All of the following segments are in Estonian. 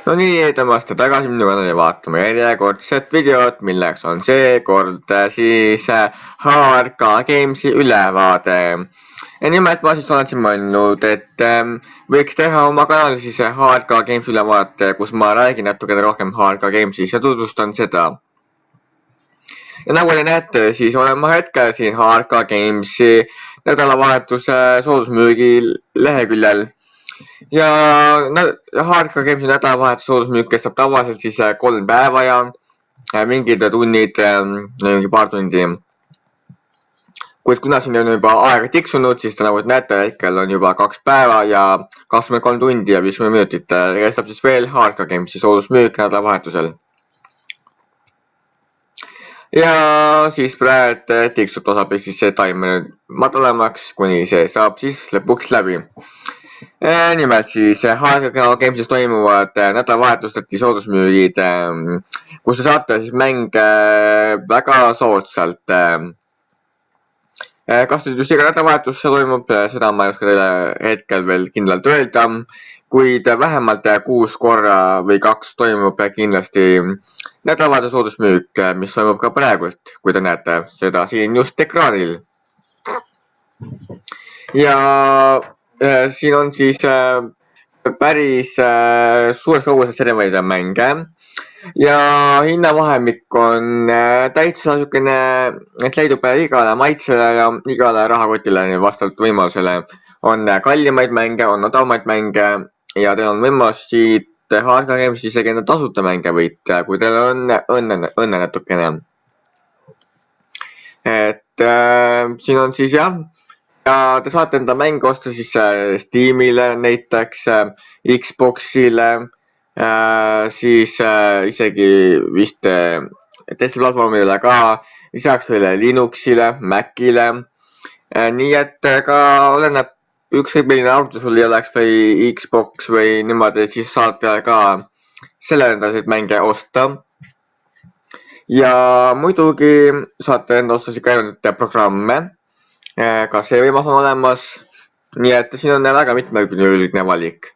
No nii, tõmbaste tagasi minu kanali vaatama järjekordset videot, milleks on seekord siis HRK Gamesi ülevaade. Ja nimelt ma siis olen siin mõelnud, et võiks teha oma kanali siis HRK Gamesi ülevaate, kus ma räägin natukene rohkem HRK Gamesist ja tutvustan seda. Ja nagu te näete, siis olen ma hetkel siin HRK Gamesi nädalavahetuse soodusmüügi leheküljel. Ja HRK Gamesi nädalavahetuse soodusmüük kestab tavaliselt siis 3 päeva ja mingid tunnid, mingi paar tundi. Kuid kuna siin on juba aega tiksunud, siis nagu näete, hetkel on juba 2 päeva ja 23 tundi ja 50 minutit. Kestab siis veel HRK Gamesi soodusmüük nädalavahetusel. Ja siis praegu tiksub tasapisi siis see timer madalamaks, kuni see saab siis lõpuks läbi. Nimelt siis HRK Gamesis toimuvad nädalavahetustati soodusmüügid, kus te saate siis mänge väga soodsalt. Kas nüüd just iga nädalavahetus toimub, seda ma ei oska teile hetkel veel kindlalt öelda, kuid vähemalt 6 korra või 2 toimub kindlasti nädalavahetuse soodusmüük, mis toimub ka praegult, kui te näete seda siin just ekraanil. Ja siin on siis päris suures koguses erinevaid mänge ja hinnavahemik on täitsa niisugune, et leidub igale maitsele ja igale rahakotile vastavalt võimalusele. On kallimaid mänge, on odavamaid mänge ja teil on võimalus siit HRK Gamesis isegi enda tasuta mänge võita, kui teil on õnne natukene. Et siin on siis jah. Ja te saate enda mänge osta siis Steamile, näiteks Xboxile, siis isegi vist teiste platvormidele ka, lisaks veel Linuxile, Macile. Nii et ka oleneb ükskõik milline arvuti sul oleks või Xbox või niimoodi, siis saate ka selle endasid mänge osta. Ja muidugi saate enda osta ka erinevaid programme. Ka see võimalus on olemas, nii et siin on väga mitmekülgne valik.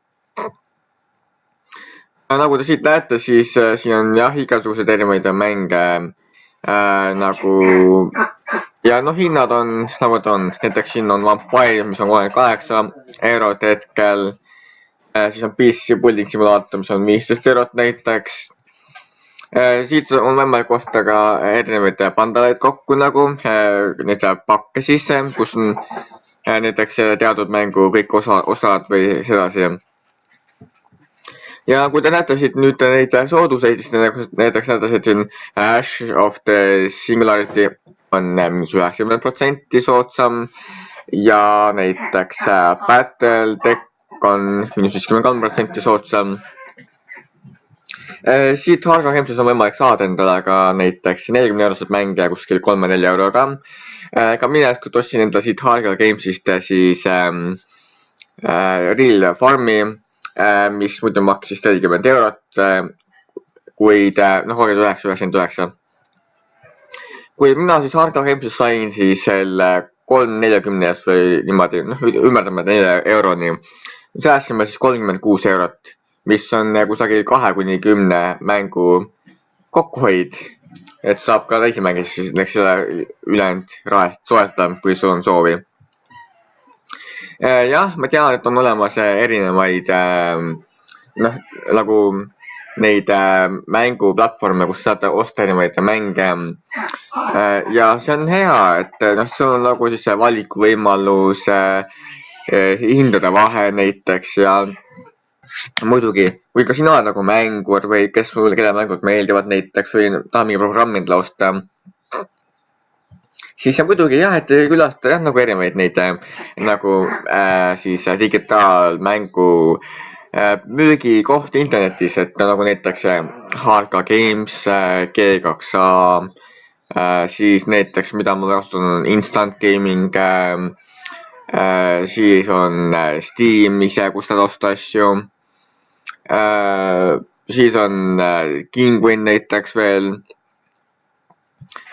Nagu te siit näete, siis siin on jah igasugused erinevaid mänge nagu ja hinnad on nagu ta on. Näiteks siin on Vampire, mis on 38 eurot hetkel, siis on PC Building Simulator, mis on 15 eurot näiteks. Siit on võimalik osta ka erinevaid pandaleid kokku nagu, neid pakke siis, kus on näiteks teatud mängu kõik osad või sedasi. Ja kui te näete siit nüüd neid sooduseid, siis näiteks näete siin Ash of the Singularity on 90% soodsam ja näiteks Battletech on 53% soodsam. Siit HRK Gamesis on võimalik saada endale ka näiteks 40 eurosed mänge kuskil 3-4 euroga. Ka mina äsken ostsin enda siit HRK Gamesist siis Real Farmi, mis muidu maksis 40 eurot, kuid 39,99. Kui mina siis HRK Gamesist sain siis selle 3,40 või niimoodi, ümerdame 4 euroni, säästsime siis 36 eurot. Mis on kusagil 2-10 mängu kokkuhoid, et saab ka teisi mänge siis ülejäänud rahast soetada, kui sul on soovi. Jah, ma tean, et on olemas erinevaid nagu neid mänguplatvorme, kus saate osta erinevaid mänge. Ja see on hea, et sul on nagu siis valikuvõimalus hindade vahe näiteks ja muidugi, kui ka sina oled nagu mängur või kelle mängud meeldivad näiteks või tahad mingi programmidele osta, siis muidugi jah, et külastada nagu erinevaid neid nagu siis digitaalmängu müügikohti internetis, et nagu näiteks HRK Games, G2A, siis näiteks mida ma kasutan Instant Gaming, siis on Steam ise, kus saad osta asju. Siis on Kinguin näiteks veel,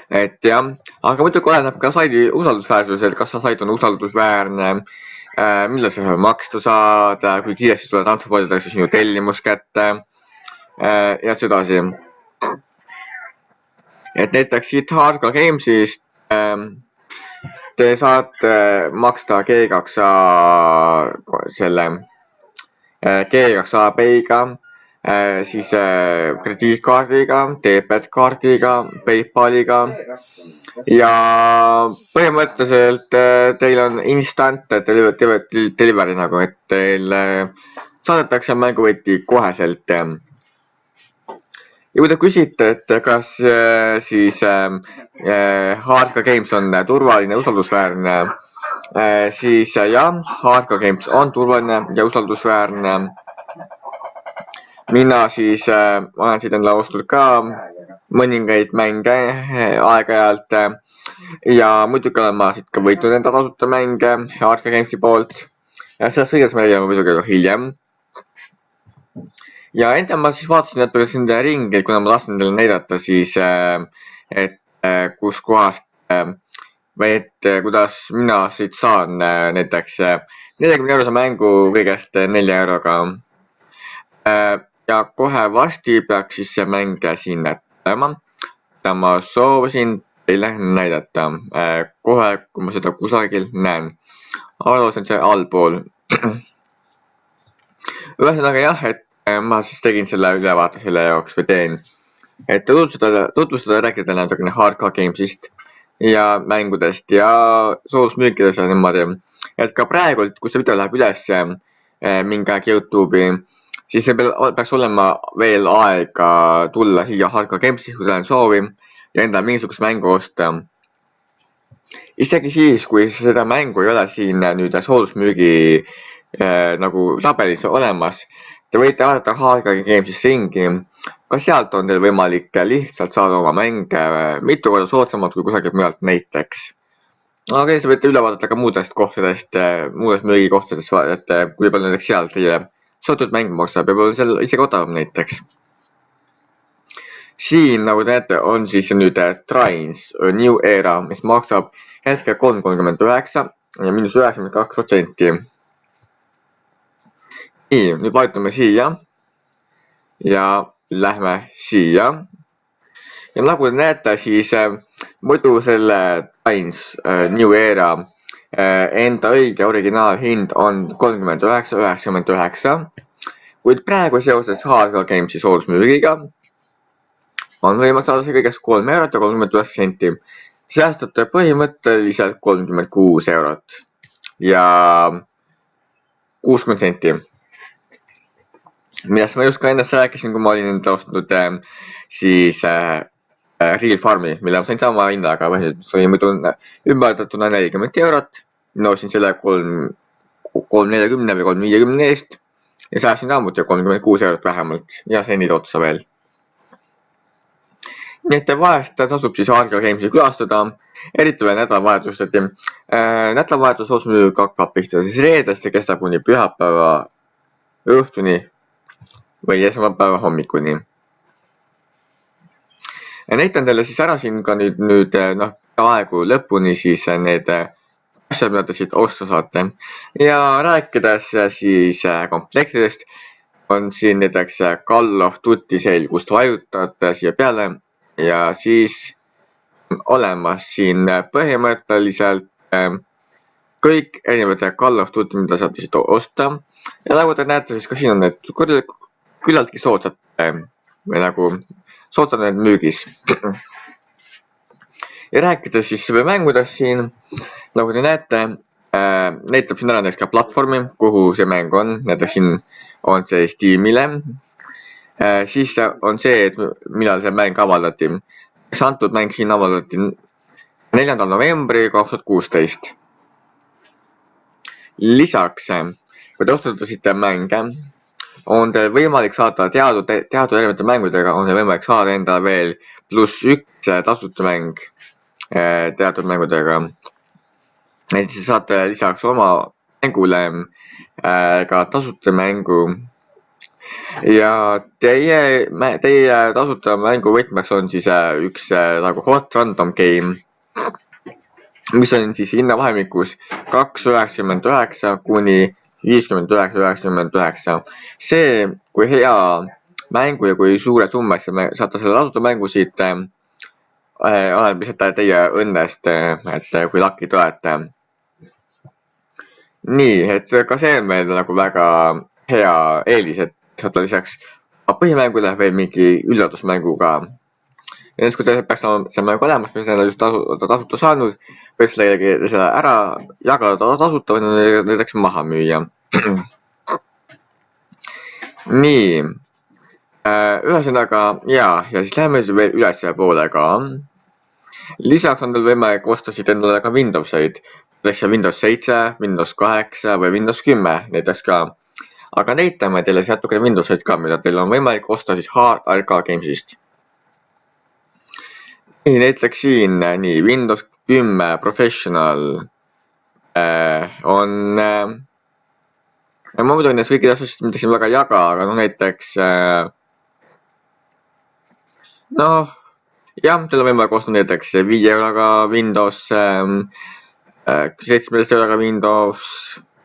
et jah, aga muidugi oleneb ka saidi usaldusväärsusel, kas sait on usaldusväärne, millal sa maksta saad, kui kiiresti sulle transpordidakse sinu tellimus kätte. ja sedasi. Et näiteks siit Hardcore Gamesist te saate maksta G2A selle G2A Pay'ga, siis krediitkaardiga, debetkaardiga, PayPaliga ja põhimõtteliselt teil on instant delivery nagu, et teil saadetakse mänguvõti koheselt. Ja kui te küsite, et kas siis Hardcore Games on turvaline ja usaldusväärne, siis jah, Hardcore Games on turvaline ja usaldusväärne. Mina siis olen siit endale ostnud ka mõningaid mänge aeg-ajalt ja muidugi olen ma siit ka võitnud enda tasuta mänge Hardcore Gamesi poolt. Ja sellest kõigest me räägime muidugi ka hiljem. Ja enda ma siis vaatasin natuke sinna ringi, kuna ma tahtsin teile näidata siis, et kus kohast või et kuidas mina siit saan näiteks 40 € mängu kõigest 4 euroga. Ja kohe varsti peaks siis see mäng siin tulema, mida ma soovisin teile näidata. Kohe, kui ma seda kusagil näen. Arvasin see allpool. Ühesõnaga jah, et ma siis tegin selle ülevaate selle jaoks või teen, et tutvustada ja rääkida natukene Hardcore Gamesist ja mängudest ja soodusmüükidest ja niimoodi. Et ka praegult, kui see video läheb üles mingi aeg YouTube'i, siis peaks olema veel aega tulla siia Hardcore Gamesi, kui teil on soovi ja enda mingisugust mängu osta. Isegi siis, kui seda mängu ei ole siin nüüd soodusmüügi nagu tabelis olemas, te võite vaadata Hardcore Gamesis ringi. Ka sealt on teil võimalik lihtsalt saada oma mänge mitu korda soodsamalt kui kusagilt mujalt näiteks. Aga siis võite üle vaadata ka muudest kohtadest, muudest müügikohtadest, et kui palju näiteks seal teie sootud mäng maksab ja võib-olla seal isegi odavam näiteks. Siin, nagu te näete, on siis nüüd Trains New Era, mis maksab hetkel 3,39 ja -92%. Nii, nüüd vajutame siia ja lähme siia. Ja nagu te näete, siis muidu selle Trains New Era enda õige originaalhind on 39,99, kuid praegu seoses Hardcore Gamesi soodusmüügiga on võimalik saada see kõigest 3 eurot ja 39 senti. Säästate põhimõtteliselt 36 eurot ja 60 senti. Millest ma just ka ennast rääkisin, kui ma olin enda ostnud siis Real Farmi, mille ma sain sama hinnaga, see oli muidu ümberdatuna 40 eurot. Mina ostsin selle 3,40 või 3,50 eest ja säästsin samuti 36 eurot vähemalt ja sennid otsa veel. Nii et vahest tasub siis Hardcore Gamesi külastada, eriti veel nädalavahetust, nädalavahetus soodusmüük hakkab pihta siis reedest ja kestab kuni pühapäeva õhtuni või esmaspäeva hommikuni. Näitan teile siis ära siin ka nüüd aegu lõpuni siis need asjad, mida te siit osta saate. Ja rääkides siis komplektidest on siin näiteks Call of Duty sale, kust vajutate siia peale ja siis on olemas siin põhimõtteliselt kõik erinevad Call of Duty, mida saate siit osta. Ja nagu te näete, siis ka siin on need küllaltki soodsad või nagu soodsad need müügis. Ja rääkides siis mängudest siin, nagu te näete, näitab siin ära näiteks ka platvormi, kuhu see mäng on. Näiteks siin on see Steamile. Siis on see, et millal see mäng avaldati. See antud mäng siin avaldati 4. novembri 2016. Lisaks, kui te ostatasite mänge, on teil võimalik saada teatud erinevate mängudega, on teil võimalik saada endale veel +1 tasuta mäng teatud mängudega. Et siis saate lisaks oma mängule ka tasuta mängu. Ja teie tasuta mängu võtmeks on siis üks nagu Hot Random Game, mis on siis hinnavahemikus 2,99 kuni 59,99. See, kui hea mängu ja kui suure summa eest saate selle tasuta mängu siit oleneb lihtsalt teie õnnest, et kui lucky te olete. Nii, et ka see on meil nagu väga hea eelis, et saate lisaks põhimängule veel mingi üllatusmänguga. Ja nüüd, kui te peaks olema see mäng olemas, me selle just tasuta saanud, võiks selle ära jagada tasuta või näiteks maha müüa. Nii, ühesõnaga ja siis läheme veel üles poole ka. Lisaks on teil võimalik osta siit endale ka Windowseid, näiteks Windows 7, Windows 8 või Windows 10 näiteks ka. Aga näitame teile siis natukene Windowseid ka, mida teil on võimalik osta siis HRK Gamesist. Näiteks siin nii Windows 10 Professional on ma muidugi nendest kõikide asjast mitte siin väga ei jaga, aga näiteks jah, teil on võimalik osta näiteks 5 euroga Windows, 17 euroga Windows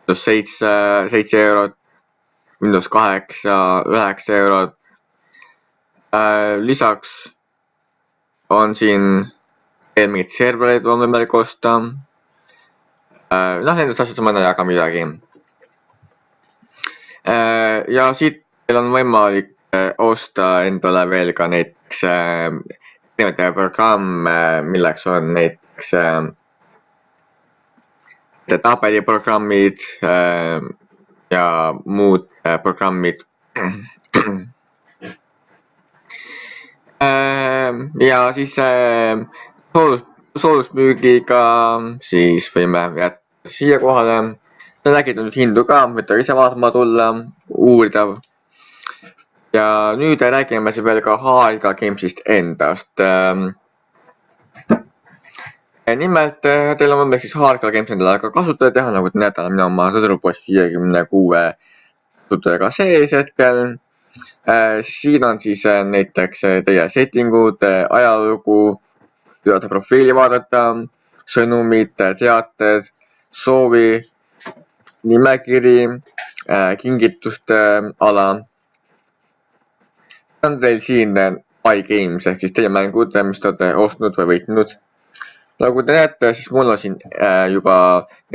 7 eurot, Windows 8, 9 eurot. Lisaks on siin veel mingid servereid on võimalik osta. Nendest asjast ma ei jaga midagi. Ja siit teil on võimalik osta endale veel ka näiteks programm, milleks on näiteks tabeliprogrammid ja muud programmid. Ja siis soodusmüügiga siis võime jätta siia kohale. Te nägite nüüd hindu ka, võite ise vaatama tulla, uurida. Ja nüüd räägime siis veel ka HRK Gamesist endast. Nimelt, teil on võimalik siis HRK Games endale ka kasutaja teha, nagu te näete, mina oma sõdurupost 56 kasutajaga sees hetkel. Siin on siis näiteks teie settingud, ajalugu, teate profiili vaadata, sõnumid, teated, soovi, nimekiri, kingituste ala. On teil siin iGames ehk siis teie mängud, mis te olete ostnud või võitnud. Nagu te näete, siis mul on siin juba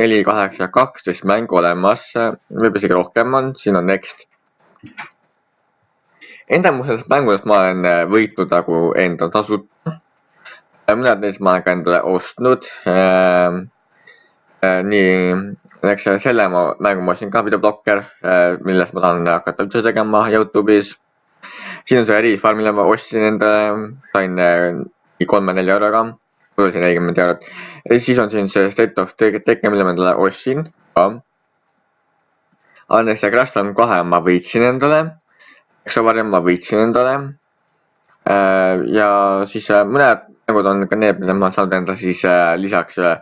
4, 8 ja 12 mängu olemas, võib isegi rohkem on, siin on Next. Endamus sellest mängudest ma olen võitnud nagu enda tasuta. Mõned neist ma olen ka endale ostnud. Nii, eks selle mängu ma ostsin ka videoblokker, millest ma tahan hakata üldse tegema YouTube'is. Siin on see Reef Farm, mille ma ostsin endale, sain 3-4 euroga, tuli see 40 eurot. Ja siis on siin see State of Decay, mille ma endale ostsin. Õnneks see Crash Land 2 ma võitsin endale. Exovarjam ma võitsin endale. Ja siis mõned mängud on ka need, mida ma saan endale siis lisaks ühe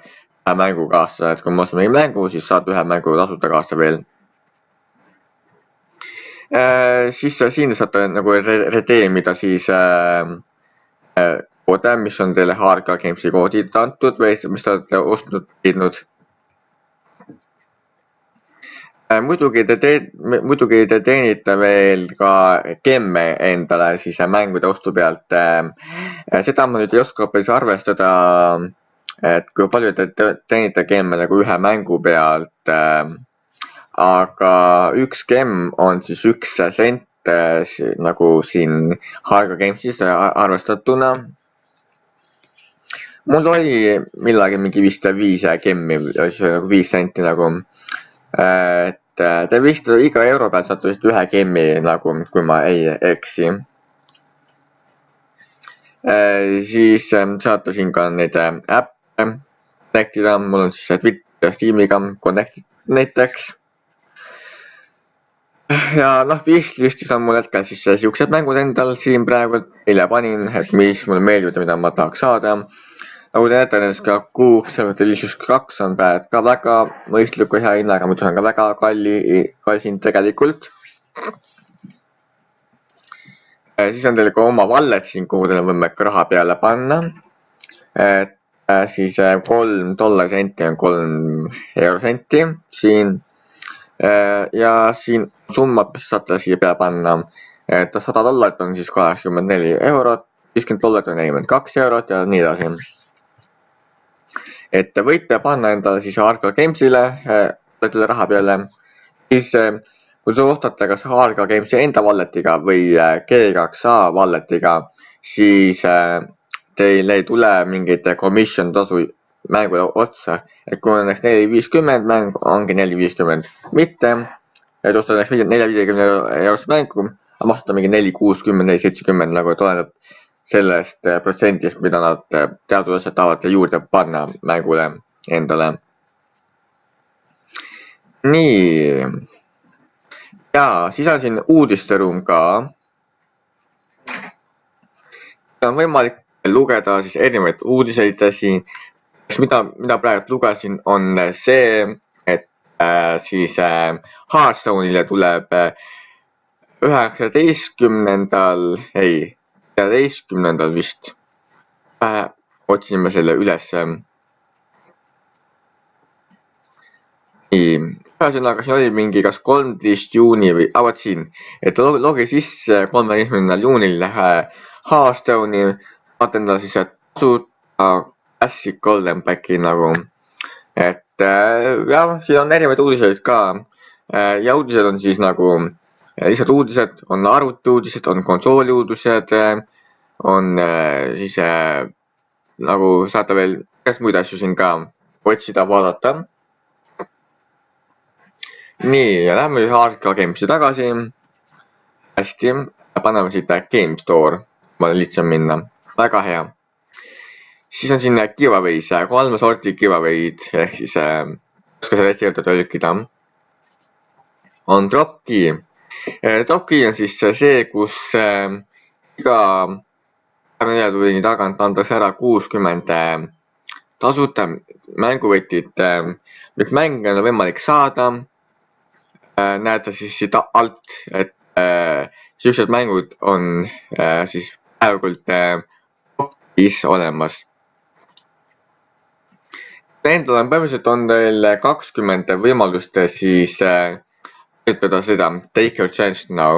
mängu kaasa. Et kui ma ostan mingi mängu, siis saad ühe mängu tasuta kaasa veel. Siis siin saate nagu redeemida siis koode, mis on teile HRK Gamesi koodid antud või mis te olete ostnud leidnud. Muidugi te teenite veel ka gemme endale siis mängude ostu pealt. Seda ma nüüd ei oska päris arvestada, et kui palju te teenite gemme nagu ühe mängu pealt. Aga üks gem on siis 1 sent nagu siin HRK Gamesis arvestatuna. Mul oli millagi mingi vist 5 gemmi, 5 senti nagu. Te vist iga euro pealt saate vist ühe gemmi nagu, kui ma ei eksi. Siis saate siin ka neid äppe connectida. Mul on siis Twitter ja Steamiga connectid näiteks. Ja wishlistis on mul hetkel siis siuksed mängud endal siin praegu, mille panin, et mis mulle meeldivad ja mida ma tahaks saada. Nagu te näete, nendest ka Cook Delicious 2 on ka väga mõistliku hea hinnaga, muidu on ka väga kallisin tegelikult. Siis on teil ka oma wallet siin, kuhu teil on võimalik raha peale panna. Siis $3 senti on 3 eurosenti siin. Ja siin summad, mis saate siia peale panna. et $100 on siis €84, $50 on €42 ja nii edasi. Et võite panna endale siis Arca Games'ile raha peale, siis kui te ostate kas Arca Games'i enda walletiga või G2A walletiga, siis teil ei tule mingit commission tasu mängude otsa, et kui on näiteks 4.50 mäng, ongi 4.50, mitte, et ostada näiteks 450 eurost mängu, aga maksate mingi 4.60, 4.70 nagu tuleneb sellest protsendist, mida nad teadvused tahavad juurde panna mängule endale. Nii. Ja siis on siin uudisteruum ka. On võimalik lugeda siis erinevaid uudiseid siin. Mida praegu lugesin on see, et siis Hearthstone'ile tuleb 14. vist. Otsime selle üles. Ühesõnaga, siin oli mingi kas 13 juuni või, vot siin, et logi sisse 30. juunil Hearthstone'i, vaata endale siis tasuta Classic Golden Packi nagu, et jah, siin on erinevaid uudiseid ka ja uudised on siis nagu lihtsalt uudised, on arvuti uudised, on konsooli uudised, on siis nagu saate veel muid asju siin ka otsida, vaadata. Nii, ja lähme Arca Games'i tagasi. Hästi, paneme siit Game Store, ma lihtsam minna. Väga hea. Siis on siin giveaways, 3 sorti giveaway'd, ehk siis oska seda hästi öelda tõlkida. On Dropkey. Dropkey on siis see, kus iga 24 tunni tagant antakse ära 60 tasuta mänguvõtit, mis mänge on võimalik saada. Näete siis siit alt, et sellised mängud on siis päevkult topis olemas. Endal on põhimõtteliselt on teil 20 võimalust siis ütelda seda Take your chance now.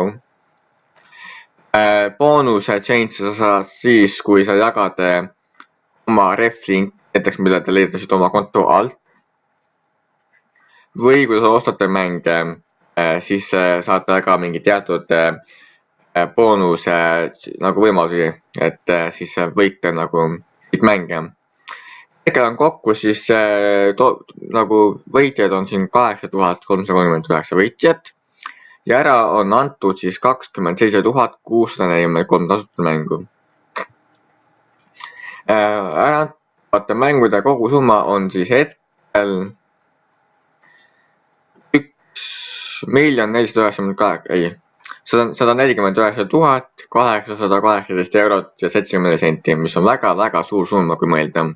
Boonuse change sa saad siis, kui sa jagad oma reflink, näiteks mida te leidasid oma konto alt. Või kui sa ostate mänge, siis saate ka mingi teatud boonuse nagu võimalusi, et siis võite nagu neid mänge. Hetkel on kokku siis nagu võitjad on siin 8339 võitjat ja ära on antud siis 27 643 tasuta mängu. Ära antavate mängude kogusumma on siis hetkel 149 818 eurot ja 70 senti, mis on väga suur summa, kui mõelda.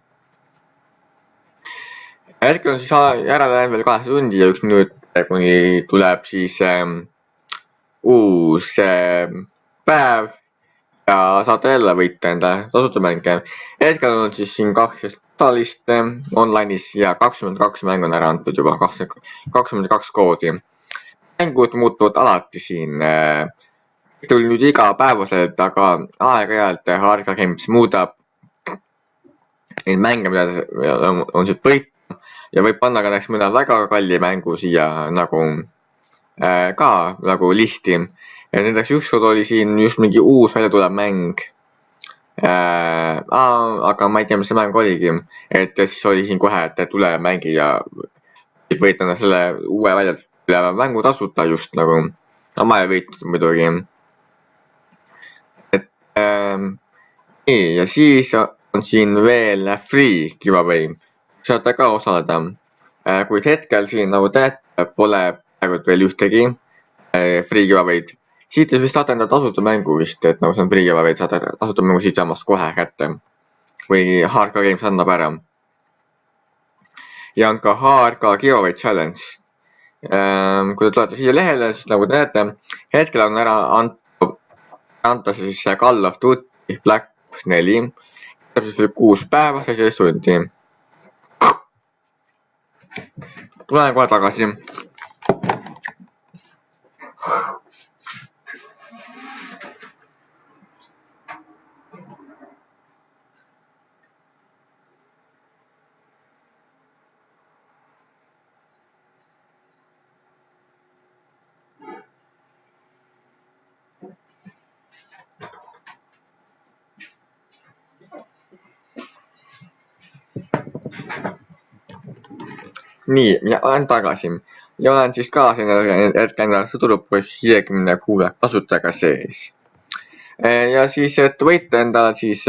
Hetkel on siis järele veel 8 tundi ja 1 minut, kuni tuleb siis uus päev ja saate jälle võita enda tasuta mänge. Hetkel on siis siin 12 osalist online'is ja 22 mängu on ära antud juba, 22 koodi. Mängud muutuvad alati siin. Tuli nüüd igapäevaselt, aga aeg-ajalt Arca Games muudab neid mänge, mida on siit võita ja võib panna ka näiteks mõne väga kalli mängu siia nagu ka nagu listi. Näiteks ükskord oli siin just mingi uus välja tuleb mäng. Aga ma ei tea, mis see mäng oligi, et siis oli siin kohe, et tule mängi ja võita selle uue välja tuleva mängu tasuta just nagu. Ma ei võitud muidugi. Nii, ja siis on siin veel free giveaway. Saate ka osaleda. Kuid hetkel siin nagu teate, pole praegu veel ühtegi free giveaway'd. Siit vist saate enda tasuta mängu vist, et nagu see on free giveaway, saate tasuta mängu siit saamast kohe kätte. Või Arca Games annab ära. Ja on ka Arca giveaway challenge. Kui te tulete siia lehele, siis nagu te näete, hetkel on ära anta siis Call of Duty Black Ops 4. Täpselt 6 päeva, 17 tundi. Tulen kohe tagasi. Nii, mina olen tagasi ja olen siis ka sinna hetkel endale turupoiss 56 kasutajaga sees. Ja siis, et võita endale siis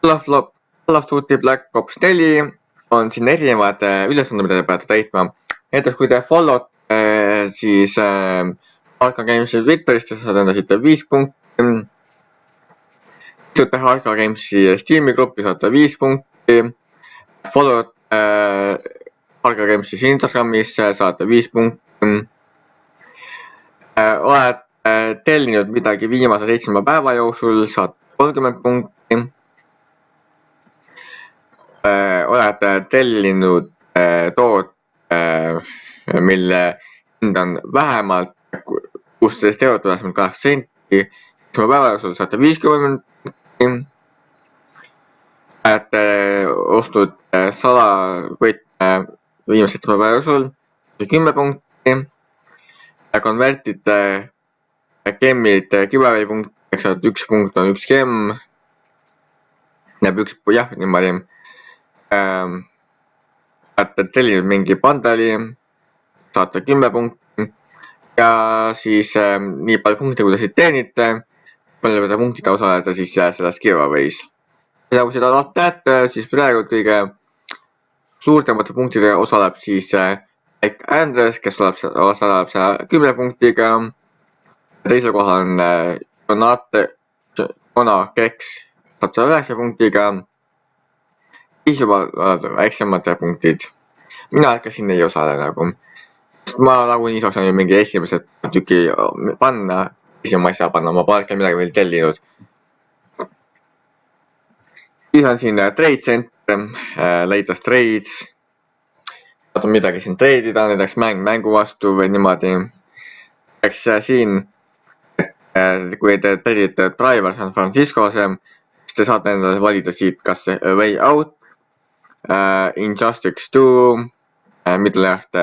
Call of Duty Black Ops 4 on siin erinevad ülesanded, mida te peate täitma. Näiteks kui te follow'te siis Harka Gamesi Twitterist, saate enda siit 5 punkti. Kui te Harka Gamesi Steam'i gruppi saate 5 punkti. Follow'te Harka Gamesi Instagramis saate 5 punkti. Oled tellinud midagi viimase 7 päeva jooksul, saate 30 punkti. Oled tellinud mille hind on vähemalt 16 eurot, 98 senti. 7 päeva jooksul saate 50 punkti. Olete ostnud salavõtme viimase 7 päeva jooksul 10 punkti. Konvertite gemmid giveaway punktideks, et 1 punkt on 1 gemm. Näeb 1, jah, niimoodi. Olete tellinud mingi bundle'i, saate 10 punkti. Ja siis nii palju punkte, kui te siit teenite, palju te punktide osaleda siis selles giveaway's. Ja kui seda näete, siis praegu kõige suurtemate punktide osaleb siis Mike Andres, kes osaleb 10 punktiga. Teisel kohal on Jona Keks, saab 9 punktiga. Siis juba väiksemad punktid. Mina ikka siin ei osale nagu. Ma nagunii saaks mingi esimese tüki panna. Ma ei saa panna, ma pole ikka midagi veel tellinud. Siis on siin Trade Center, latest trades. Saad midagi siin treidida, näiteks mängu vastu või niimoodi. Eks siin, kui te treidite Driver San Franciscose, siis te saate endale valida siit kas Way Out, Injustice 2, Middle-Earth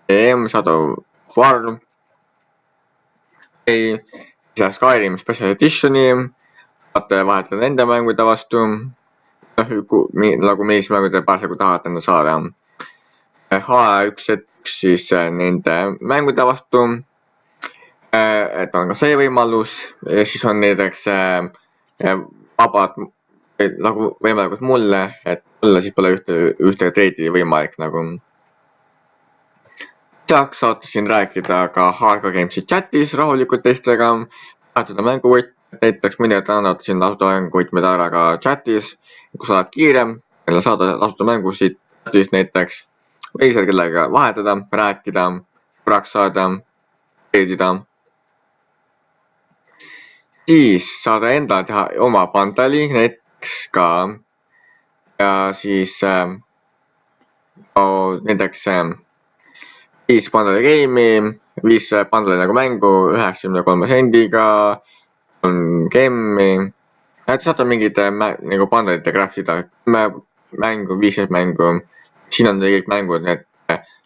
EM, Shadow Farm, Skyrim Special Editioni, saate vahetada nende mängude vastu, nagu millist mängu te parasjagu tahate enda saada. H1 siis nende mängude vastu, et on ka see võimalus, siis on näiteks vabad nagu võimalikult mulle, et mulle siis pole ühte treidi võimalik nagu. Saate siin rääkida ka Harka Gamesi chatis rahulikult teistega, vahetada mänguvõtmed, näiteks mõned annavad siin tasuta mänguvõtmed ära ka chatis, kus oled kiirem, kelle saada tasuta mängusid chatis näiteks. Või seal kellega vahetada, rääkida, korraks saada, treidida. Siis saada endale teha oma bundle'i näiteks ka. Ja siis näiteks 5 bundle'i game'i, 5 bundle'i nagu mängu, 93 sendiga, on gemmi. Saate mingid nagu bundle'ite craftida, 10 mängu, 15 mängu. Siin on kõik mängud, need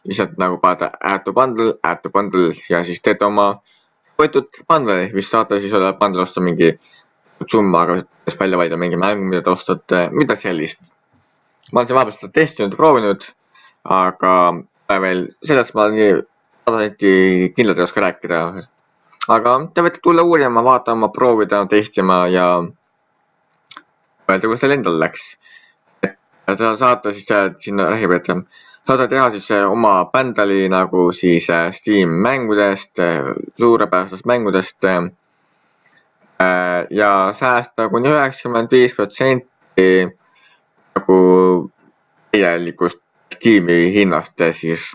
lihtsalt nagu panete add to bundle ja siis teete oma võetud bundle'i, vist saate siis olla bundle osta mingi summaga, kes välja valida mingi mängu, mida te ostate, midagi sellist. Ma olen siin vahepeal seda testinud ja proovinud, aga veel sellest ma nii 100% kindlalt ei oska rääkida. Aga te võite tulla uurima, vaatama, proovida, testima ja öelda, kuidas teil endal läks. Saate siis sinna räägib, et saate teha siis oma bundle'i nagu siis Steam mängudest, suurepärastest mängudest ja säästa kuni 95% nagu täielikust Steam'i hinnast siis.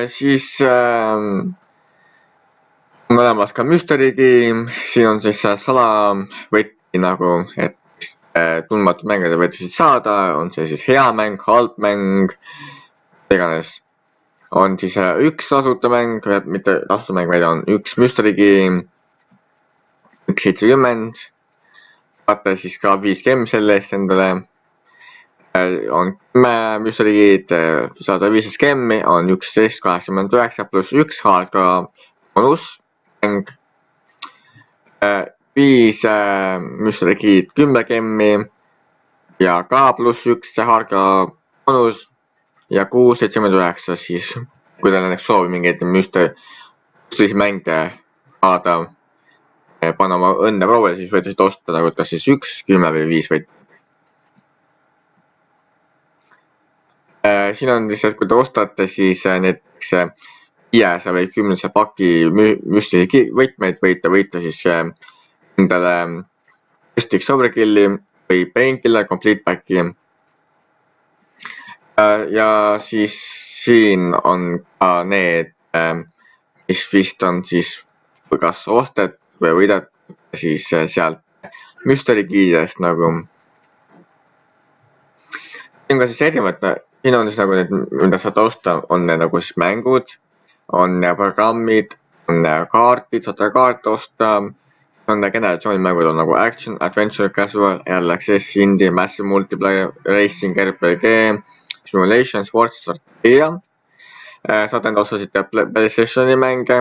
Siis on olemas ka Mystery Game, siin on siis salavõti nagu, et tundmatud mänge te võite siit saada, on see siis hea mäng, halb mäng, iganes. On siis üks tasuta mäng, mitte tasuta mäng, vaid on üks Mystery Game, 1.70. Saate siis ka 5 gemm selle eest endale. On 10 Mystery Game'id, saada 15 gemmi, on 11.89 pluss 1 Harka bonus mäng. 5 Mystery Key'd 10 gemmi, ja K +1 see Harka bonus ja 6,79 siis, kui teil näiteks soovi mingeid müstilisi mänge saada, panna oma õnne proovile, siis võite siit osta nagu kas siis 1, 10 või 5 võit. Siin on lihtsalt, kui te ostate, siis näiteks 500 või 10 paki müstilisi võtmeid võite võita siis endale Mystic Overkilli või Painkiller Complete Packi. Ja siis siin on ka need, mis vist on siis kas ostet või võidet siis sealt Mystery Key'dest nagu. Siin on ka siis erinevad, siin on siis nagu need, mida saate osta, on nagu siis mängud, on programmid, on kaardid, saate kaarte osta, on generatsioonimängud on nagu Action, Adventure, Casual, Early Access, Indie, Massive Multiplayer, Racing, RPG, Simulation, Sports, strateegia. Saate enda osta siit PlayStationi mänge,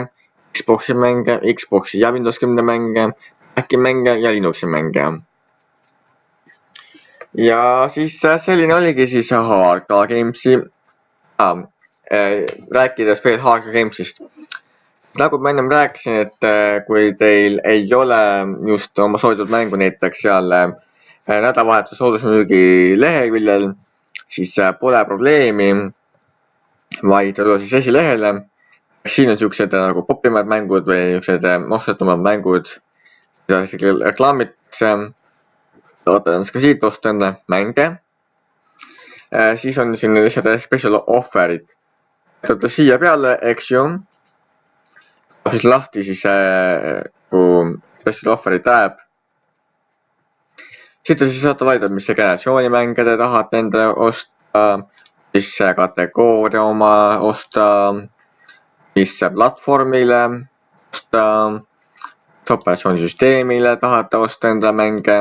Xboxi mänge, Xboxi ja Windows 10 mänge, Maci mänge ja Linuxi mänge. Ja siis selline oligi siis HRK Gamesi, rääkides veel HRK Gamesist. Nagu ma ennem rääkisin, et kui teil ei ole just oma soovitud mängu näiteks seal nädalavahetuse soodusmüügi leheküljel, siis pole probleemi, vaid tulla siis esilehele. Siin on siuksed nagu popimad mängud või siuksed ostetumad mängud, mida isegi reklaamitakse. Saate ka siit osta enda mänge. Siis on siin lihtsalt special offer'id. Võtate siia peale, eks ju. Siis lahti siis kui special offer'i tab. Siit te siis saate valida, mis generatsioonimänge te tahate enda osta, mis kategooria oma osta, mis platvormile osta, mis operatsioonisüsteemile tahate osta enda mänge,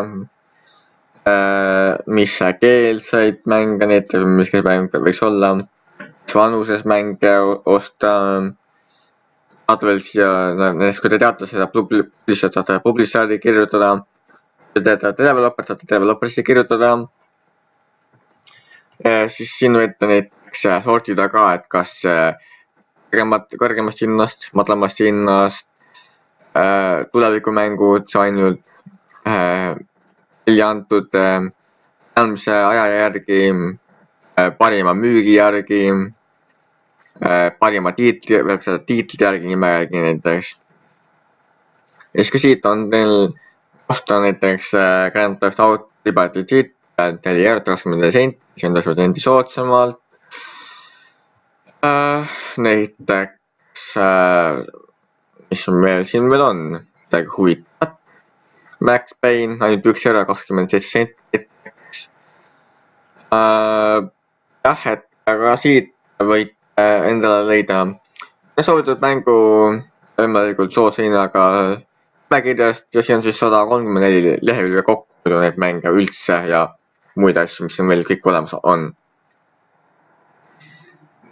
mis keelseid mänge, näiteks mis mänge võiks olla, mis vanuses mänge osta. Saate veel siia, näiteks kui te teate seda, lihtsalt saate publisheri kirjutada, kui te teate developer, saate developerisse kirjutada. Siis siin võite näiteks sortida ka, et kas kõrgemast hinnast, madalamast hinnast, tulevikumängud ainult välja antud andmise aja järgi, parima müügi järgi, parima tiitli järgi, nime järgi näiteks. Ja siis ka siit on teil osta näiteks Grand Theft Auto Liberty Cheat 4,24 €, see on 20% soodsamalt. Näiteks, mis meil siin veel on, midagi huvitavat. Max Payne, ainult 1,27 €. Jah, et aga siit võite endale leida soovitud mängu võimalikult soodsa hinnaga nimekirjast ja siin on siis 134 lehekülge kokku neid mänge üldse ja muid asju, mis meil kõik olemas on.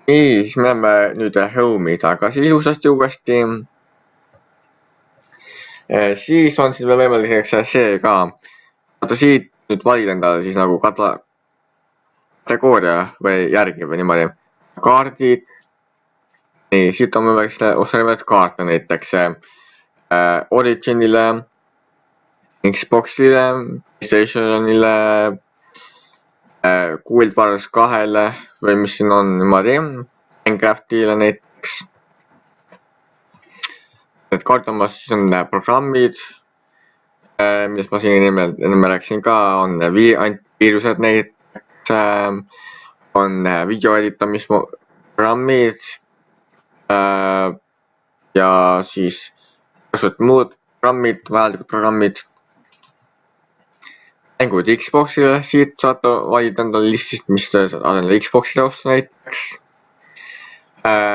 Nii, siis me läheme nüüd Home'i tagasi ilusasti uuesti. Siis on siis veel võimalik see ka, vaata siit nüüd valida endale siis nagu kategooria või järgi või niimoodi. Kaardid. Nii, siit on võimalik osta erinevaid kaarte näiteks Originile, Xboxile, PlayStationile, Guild Wars 2-le või mis siin on niimoodi, Minecraftile näiteks. Need kaartamas siis on programmid, millest ma siin enne rääkisin ka, on antiviirused näiteks, on video editamisprogrammid ja siis muud programmid, vajalikud programmid. Mängud Xboxile, siit saate valida endale listist, mis te saate Xboxile osta näiteks.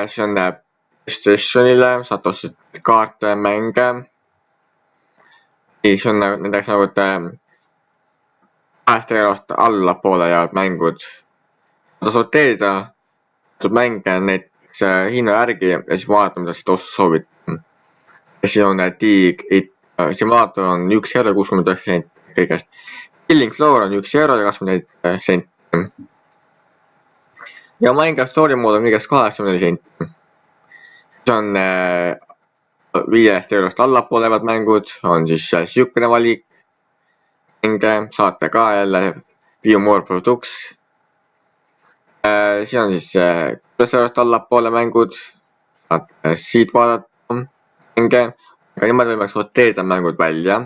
See on PlayStationile, saate osta kaarte, mänge. Siis on näiteks nagu 2 € allapoole jäävad mängud. Saate sorteerida mänge näiteks hinna järgi ja siis vaadata, mida siit osta soovite. Ja siin on Dig It simulaator on 1,69 € kõigest. Killing Floor on 1 euro ja 24 senti. Ja Minecraft Story Mode on kõigest 84 senti. See on 5 eurost allapoole olevad mängud, on siis siukene valik. Saate ka jälle View More Products. Siin on siis 6 eurost allapoole mängud. Saate siit vaadata mänge. Aga niimoodi võimalik sorteerida mängud välja.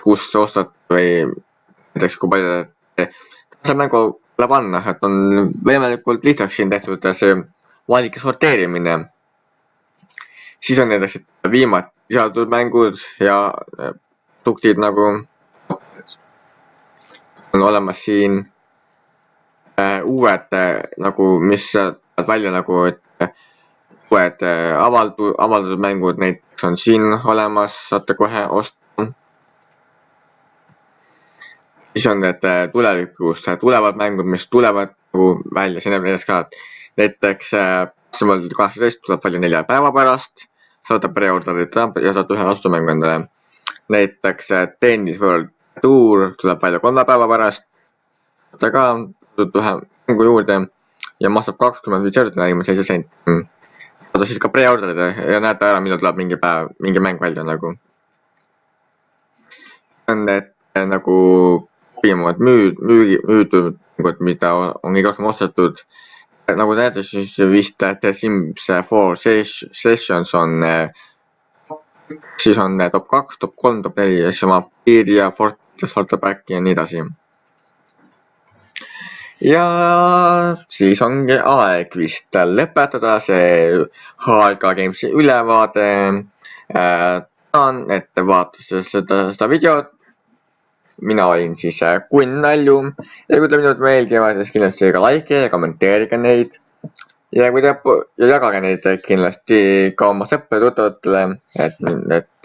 Kust ostad või näiteks kui palju see mängu tuleb anna, et on võimalikult lihtsaks siin tehtud see valike sorteerimine. Siis on näiteks viimati lisatud mängud ja produktid nagu on olemas siin uued nagu, mis välja nagu, et uued avaldatud mängud, näiteks on siin olemas, saate kohe osta. Siis on need tulevikus tulevad mängud, mis tulevad välja, see näeb näiteks ka, et näiteks 18 tuleb välja 4 päeva pärast, saate preorderida ja saate ühe vastumängu endale. Näiteks Tennis World Tour tuleb välja 3 päeva pärast, saate ka ühe mängu juurde ja maksab 25 eurot ja 47 senti. Saate siis ka preorderida ja näete ära, millal tuleb mingi mäng välja nagu. On need nagu kopimad müüdud, mida on kõige rohkem ostetud. Nagu näete, siis vist The Sims 4 Sessions on siis on top 2, top 3, top 4 ja siis oma Vampire ja Fortress Starterpack ja nii edasi. Ja siis ongi aeg vist lõpetada see HLK Gamesi ülevaade. Tänan, et te vaatasite seda videot. Mina olin siis Kun Nalju ja kui te minut meeldivad, siis kindlasti ka like ja kommenteerige neid. Ja kui te jagage neid kindlasti ka oma sõpradele tuttavatele, et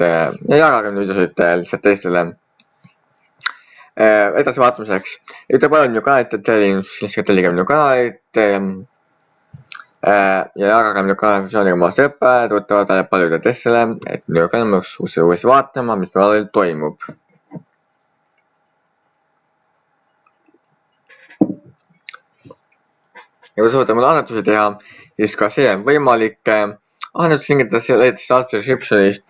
jagage neid videosid lihtsalt teistele edasi vaatamiseks. Ja te palun minu kanalit, et tellige minu kanalit ja jagage minu kanalisatsiooniga oma sõpradele tuttavatele ja paljude teistele, et minu kanal oleks uuesti vaatama, mis meil toimub. Ja kui soovite mulle annetusi teha, siis ka see on võimalik. Annetuslingides leiate saate descriptionist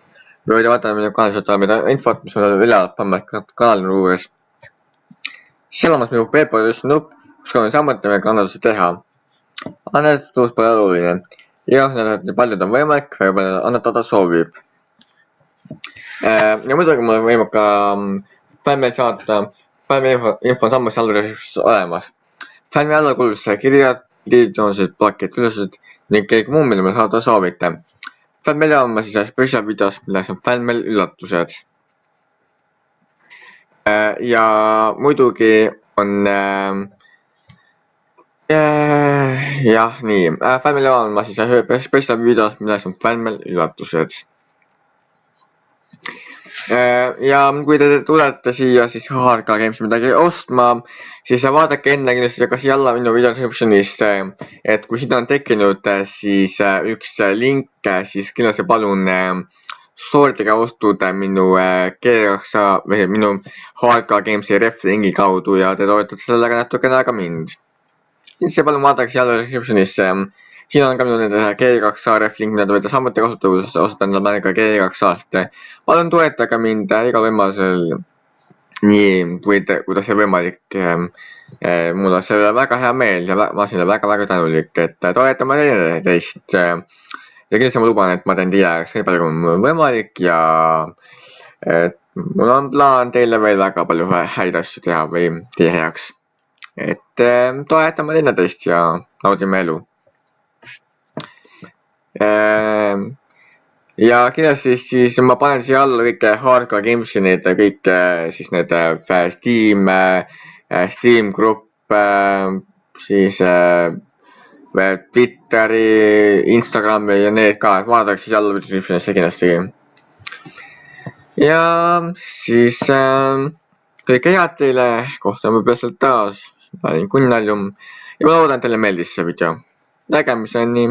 või võite vaadata minu kanalised mida infot, mis on üleval pannud kanali juures. Seal on minu PayPal just nupp, kus on samuti meiega annetusi teha. Annetus pole oluline. Ja paljud on võimalik, võib-olla annetada soovib. Ja muidugi mul on võimalik ka fännmeid saata. Fännmeid info on samuti allveres olemas. Fännmeid alla kuulus kirjad, videosid, plakid, ülesid ning kõik muu, mille me saada soovite. Fännmeil on siis spetsial videos, milles on fännmeil üllatused. Ja muidugi on jah, nii. Fännmeil on siis spetsial videos, milles on fännmeil üllatused. Ja kui te tulete siia siis HLK Games midagi ostma, siis vaadake enne kindlasti ka siia alla minu video descriptionis, et kui sinna on tekkinud siis üks link, siis kindlasti palun sooritage ostud minu G2 või minu HLK Gamesi ref lingi kaudu ja te toetate sellega natukene aega mind. Siis palun vaadake siia alla descriptionis. Siin on ka minu G2 ref link, mida te võite samuti kasutada, osata endale mänga G2-ast. Palun toetage mind igal võimalusel nii, kuidas see võimalik. Mul on selle väga hea meel ja ma olen selle väga tänulik, et toetame teist. Ja kindlasti ma luban, et ma teen teie jaoks nii palju, kui mul on võimalik ja mul on plaan teile veel väga palju häid asju teha või teie heaks. Et toetame teist ja naudime elu. Ja kindlasti siis ma panen siia alla kõik HLK Gamesi need kõik siis need Steam grupp, siis Twitteri, Instagrami ja need ka, et vaadake siis alla descriptionisse kindlasti. Ja siis kõike head teile, kohtume peatselt taas. Ma olin Kun Nalju ja ma loodan, et teile meeldis see video. Nägemiseni!